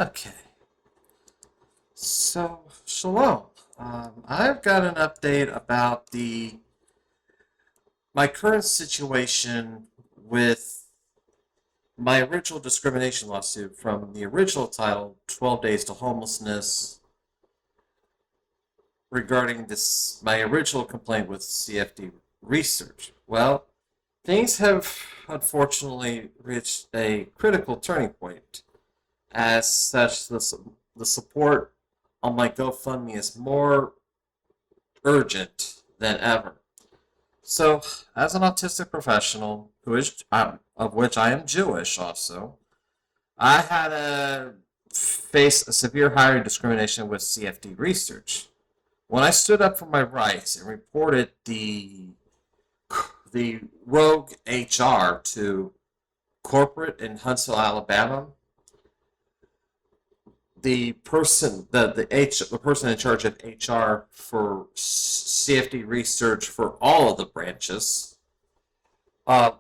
Okay. So, Shalom. I've got an update about the my current situation with my original discrimination lawsuit from the original title, 12 Days to Homelessness, regarding this my original complaint with CFD Research. Well, things have unfortunately reached a critical turning point. As such, the support on my GoFundMe is more urgent than ever. So, as an autistic professional, of which I am Jewish also, I had to face a severe hiring discrimination with CFD research. When I stood up for my rights and reported the rogue HR to corporate in Huntsville, Alabama, the person in charge of HR for CFD research for all of the branches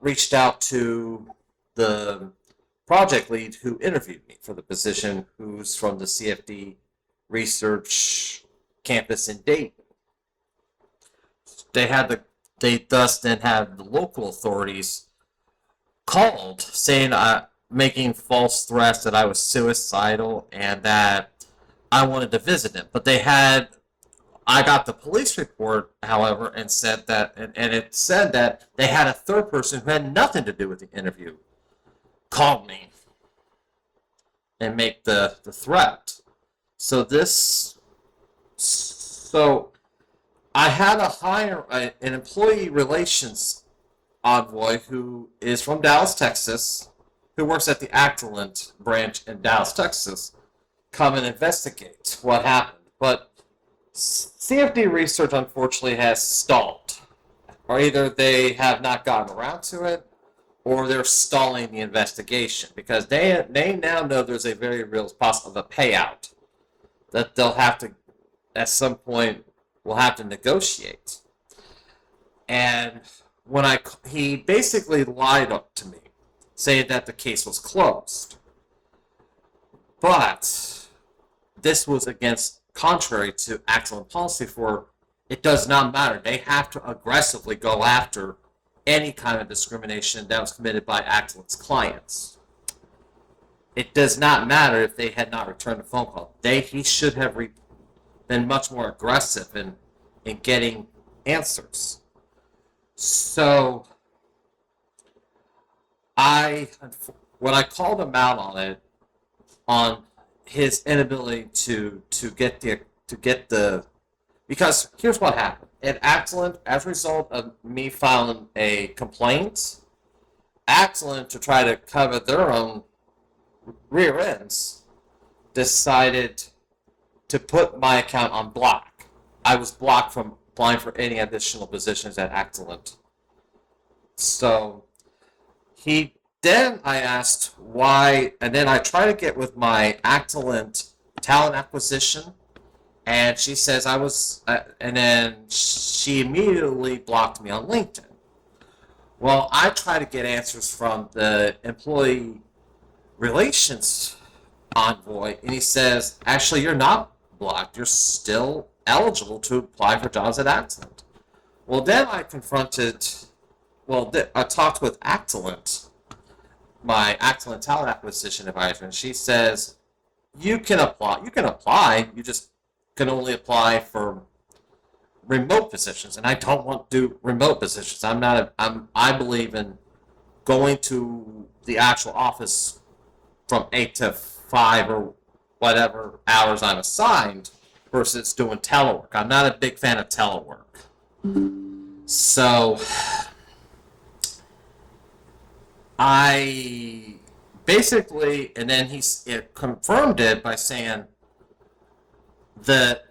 reached out to the project lead who interviewed me for the position, who's from the CFD research campus in Dayton. They had they thus then had the local authorities called saying making false threats that I was suicidal and that I wanted to visit him. But I got the police report, however, and said that, and it said that they had a third person who had nothing to do with the interview call me and make the threat. So so I had to hire an employee relations envoy who is from Dallas, Texas, who works at the Actalent branch in Dallas, Texas, come and investigate what happened. But CFD research, unfortunately, has stalled. Or either they have not gotten around to it, or they're stalling the investigation because they now know there's a very real possible of a payout that they'll have to, at some point, will have to negotiate. And he basically lied up to me, saying that the case was closed. But this was against contrary to excellent policy for it does not matter. They have to aggressively go after any kind of discrimination that was committed by Actalent's clients. It does not matter if they had not returned a phone call. He should have been much more aggressive in getting answers. So I when I called him out on it, on his inability to get the because here's what happened. At Actalent, as a result of me filing a complaint, Actalent, to try to cover their own rear ends, decided to put my account on block. I was blocked from applying for any additional positions at Actalent. So I asked why, and then I tried to get with my Actalent talent acquisition, and she says and then she immediately blocked me on LinkedIn. Well, I try to get answers from the employee relations envoy, and he says, actually, you're not blocked. You're still eligible to apply for jobs at Actalent. Well, then I talked with Actalent, my Actalent talent acquisition advisor, and she says, you can apply. You just can only apply for remote positions, and I don't want to do remote positions. I believe in going to the actual office from 8 to 5 or whatever hours I'm assigned versus doing telework. I'm not a big fan of telework. So I basically, and then it confirmed it by saying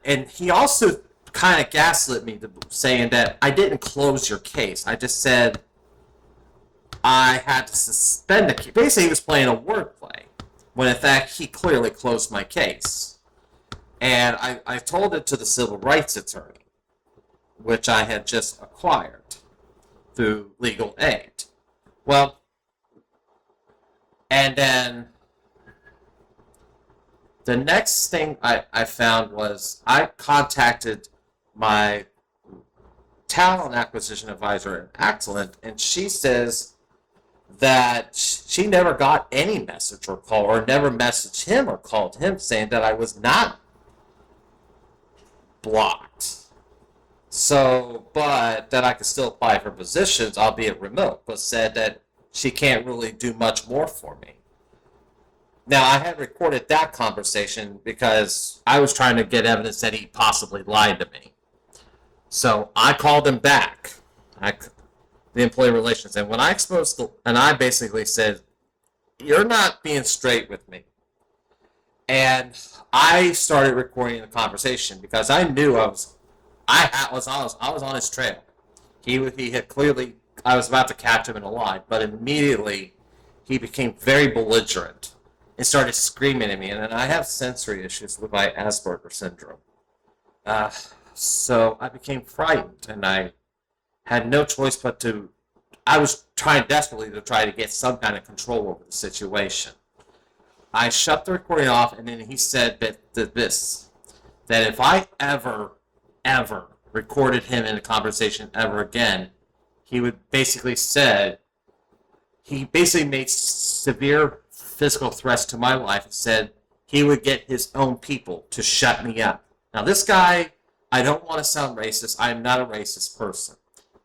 and he also kind of gaslit me, saying that I didn't close your case. I just said I had to suspend the case. Basically, he was playing a wordplay, when in fact he clearly closed my case. And I told it to the civil rights attorney, which I had just acquired through legal aid. Well, and then The next thing I found was I contacted my talent acquisition advisor at Actalent, and she says that she never got any message or call, or never messaged him or called him saying that I was not blocked. So, but that I could still apply for positions, albeit remote, but said that she can't really do much more for me. Now, I had recorded that conversation because I was trying to get evidence that he possibly lied to me. So I called him back, the employee relations, and when I and I basically said, "You're not being straight with me," and I started recording the conversation because I knew I was on his trail. He had clearly, I was about to catch him in a lie, but immediately he became very belligerent and started screaming at me. And I have sensory issues with my Asperger's syndrome. So I became frightened, and I had no choice but to. I was trying desperately to try to get some kind of control over the situation. I shut the recording off, and then he said that if I ever recorded him in a conversation ever again, he basically made severe physical threats to my life and said he would get his own people to shut me up. Now, this guy, I don't want to sound racist. I am not a racist person.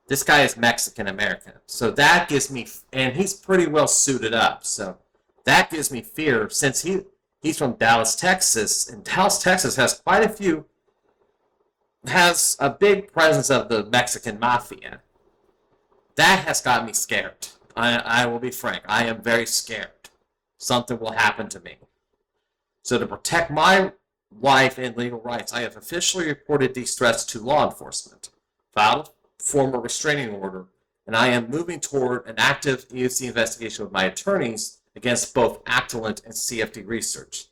This guy is Mexican American. So that gives me, and he's pretty well suited up. So that gives me fear since he's from Dallas, Texas, and Dallas, Texas has a big presence of the Mexican mafia. That has got me scared. I will be frank. I am very scared. Something will happen to me. So to protect my life and legal rights, I have officially reported these threats to law enforcement, filed a formal restraining order, and I am moving toward an active EUC investigation with my attorneys against both Actalent and CFD Research.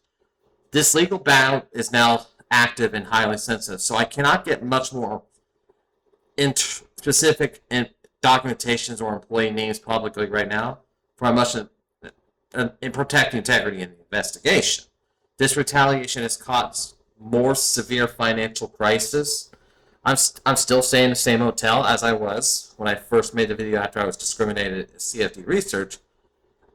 This legal battle is now active and highly sensitive, so I cannot get much more specific documentations or employee names publicly right now, for I must in protecting integrity in the investigation. This retaliation has caused more severe financial crisis. I'm still staying in the same hotel as I was when I first made the video after I was discriminated at CFD Research.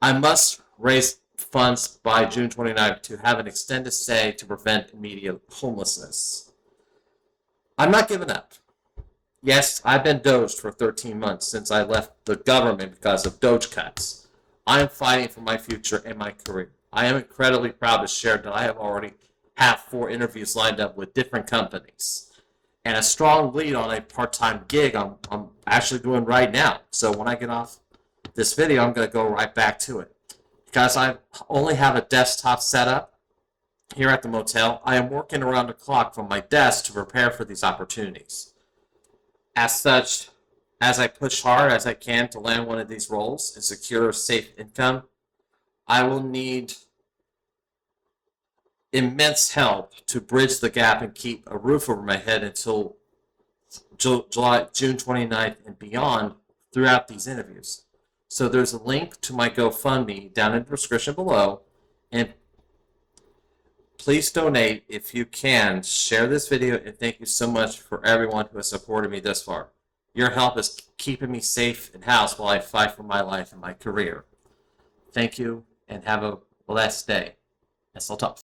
I must raise funds by June 29th to have an extended stay to prevent immediate homelessness. I'm not giving up. Yes, I've been doged for 13 months since I left the government because of Doge cuts. I am fighting for my future and my career. I am incredibly proud to share that I have already have 4 interviews lined up with different companies and a strong lead on a part-time gig I'm actually doing right now. So when I get off this video, I'm going to go right back to it. Because I only have a desktop setup here at the motel, I am working around the clock from my desk to prepare for these opportunities. As such, as I push hard as I can to land one of these roles and secure a safe income, I will need immense help to bridge the gap and keep a roof over my head until June 29th and beyond throughout these interviews. So there's a link to my GoFundMe down in the description below, and please donate if you can. Share this video, and thank you so much for everyone who has supported me thus far. Your help is keeping me safe in house while I fight for my life and my career. Thank you, and have a blessed day. That's all.